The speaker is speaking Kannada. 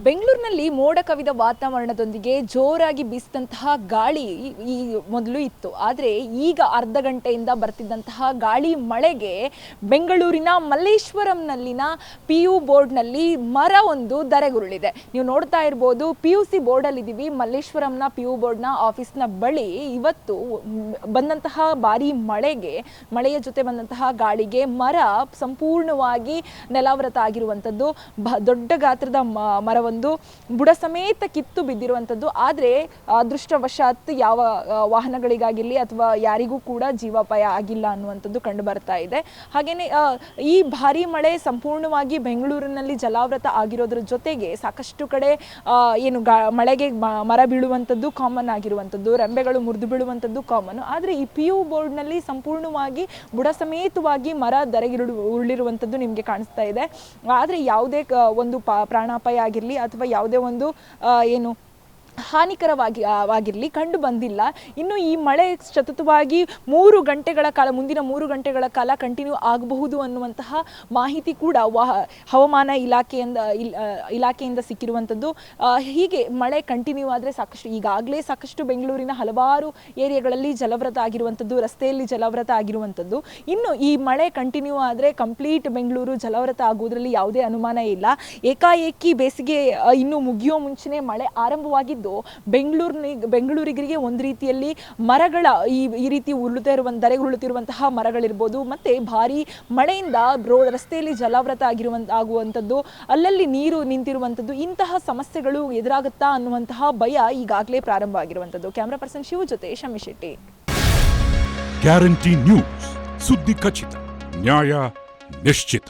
ಬೆಂಗಳೂರಿನಲ್ಲಿ ಮೋಡ ಕವಿದ ವಾತಾವರಣದೊಂದಿಗೆ ಜೋರಾಗಿ ಬೀಸಿದಂತಹ ಗಾಳಿ ಈ ಮೊದಲು ಇತ್ತು. ಆದರೆ ಈಗ ಅರ್ಧ ಗಂಟೆಯಿಂದ ಬರ್ತಿದ್ದಂತಹ ಗಾಳಿ ಮಳೆಗೆ ಬೆಂಗಳೂರಿನ ಮಲ್ಲೇಶ್ವರಂನಲ್ಲಿನ PU ಬೋರ್ಡ್ನಲ್ಲಿ ಮರ ಒಂದು ಧರೆಗುರುಳಿದೆ. ನೀವು ನೋಡ್ತಾ ಇರ್ಬೋದು, PUC ಬೋರ್ಡಲ್ಲಿದ್ದೀವಿ. ಮಲ್ಲೇಶ್ವರಂನ PU ಬೋರ್ಡ್ನ ಆಫೀಸ್ನ ಬಳಿ ಇವತ್ತು ಬಂದಂತಹ ಭಾರಿ ಮಳೆಯ ಜೊತೆ ಬಂದಂತಹ ಗಾಳಿಗೆ ಮರ ಸಂಪೂರ್ಣವಾಗಿ ನೆಲಾವೃತ ಆಗಿರುವಂಥದ್ದು. ದೊಡ್ಡ ಗಾತ್ರದ ಮರವೊಂದು ಬುಡ ಸಮೇತ ಕಿತ್ತು ಬಿದ್ದಿರುವಂಥದ್ದು. ಆದರೆ ಅದೃಷ್ಟವಶಾತ್ ಯಾವ ವಾಹನಗಳಿಗಾಗಿರಲಿ ಅಥವಾ ಯಾರಿಗೂ ಕೂಡ ಜೀವಾಪಾಯ ಆಗಿಲ್ಲ ಅನ್ನುವಂಥದ್ದು ಕಂಡು ಬರ್ತಾ ಇದೆ. ಹಾಗೆಯೇ ಈ ಭಾರಿ ಮಳೆ ಸಂಪೂರ್ಣವಾಗಿ ಬೆಂಗಳೂರಿನಲ್ಲಿ ಜಲಾವೃತ ಆಗಿರೋದ್ರ ಜೊತೆಗೆ ಸಾಕಷ್ಟು ಕಡೆ ಮಳೆಗೆ ಮರ ಬೀಳುವಂಥದ್ದು ಕಾಮನ್ ಆಗಿರುವಂಥದ್ದು, ರೆಂಬೆಗಳು ಮುರಿದು ಬೀಳುವಂಥದ್ದು ಕಾಮನ್. ಆದರೆ ಈ PU ಬೋರ್ಡ್ನಲ್ಲಿ ಸಂಪೂರ್ಣವಾಗಿ ಬುಡ ಸಮೇತವಾಗಿ ಮರ ಉರುಳಿರುವಂಥದ್ದು ನಿಮಗೆ ಕಾಣಿಸ್ತಾ ಇದೆ. ಆದರೆ ಯಾವುದೇ ಒಂದು ಪ್ರಾಣಾಪಾಯ ಆಗಿರಲಿ ಅಥವಾ ಯಾವುದೇ ಒಂದು ಹಾನಿಕರವಾಗಿರಲಿ ಕಂಡು ಬಂದಿಲ್ಲ. ಇನ್ನು ಈ ಮಳೆ ಸತತವಾಗಿ ಮುಂದಿನ 3 ಗಂಟೆಗಳ ಕಾಲ ಕಂಟಿನ್ಯೂ ಆಗಬಹುದು ಅನ್ನುವಂತಹ ಮಾಹಿತಿ ಕೂಡ ಹವಾಮಾನ ಇಲಾಖೆಯಿಂದ ಸಿಕ್ಕಿರುವಂಥದ್ದು. ಹೀಗೆ ಮಳೆ ಕಂಟಿನ್ಯೂ ಆದರೆ ಈಗಾಗಲೇ ಸಾಕಷ್ಟು ಬೆಂಗಳೂರಿನ ಹಲವಾರು ಏರಿಯಾಗಳಲ್ಲಿ ಜಲವೃತ ಆಗಿರುವಂಥದ್ದು, ರಸ್ತೆಯಲ್ಲಿ ಜಲವೃತ ಆಗಿರುವಂಥದ್ದು. ಇನ್ನು ಈ ಮಳೆ ಕಂಟಿನ್ಯೂ ಆದರೆ ಕಂಪ್ಲೀಟ್ ಬೆಂಗಳೂರು ಜಲವೃತ ಆಗುವುದರಲ್ಲಿ ಯಾವುದೇ ಅನುಮಾನ ಇಲ್ಲ. ಏಕಾಏಕಿ ಬೇಸಿಗೆ ಇನ್ನು ಮುಗಿಯೋ ಮುಂಚೆನೇ ಮಳೆ ಆರಂಭವಾಗಿದ್ದು ಬೆಂಗಳೂರಿಗೆ ಒಂದು ರೀತಿಯಲ್ಲಿ ಮರಗಳ ಈ ರೀತಿ ಧರೆಗುರುಳುತ್ತಿರುವಂತಹ ಮರಗಳಿರ್ಬೋದು, ಮತ್ತೆ ಭಾರಿ ಮಳೆಯಿಂದ ರಸ್ತೆಯಲ್ಲಿ ಜಲಾವೃತ ಆಗುವಂಥದ್ದು, ಅಲ್ಲಲ್ಲಿ ನೀರು ನಿಂತಿರುವಂಥದ್ದು, ಇಂತಹ ಸಮಸ್ಯೆಗಳು ಎದುರಾಗುತ್ತಾ ಅನ್ನುವಂತಹ ಭಯ ಈಗಾಗಲೇ ಪ್ರಾರಂಭ ಆಗಿರುವಂಥದ್ದು. ಕ್ಯಾಮರಾ ಪರ್ಸನ್ ಶಿವ ಜೊತೆ ಶಮಿ ಶೆಟ್ಟಿ. ಗ್ಯಾರಂಟಿ ನ್ಯೂಸ್, ಸುದ್ದಿ ಖಚಿತ, ನ್ಯಾಯ ನಿಶ್ಚಿತ.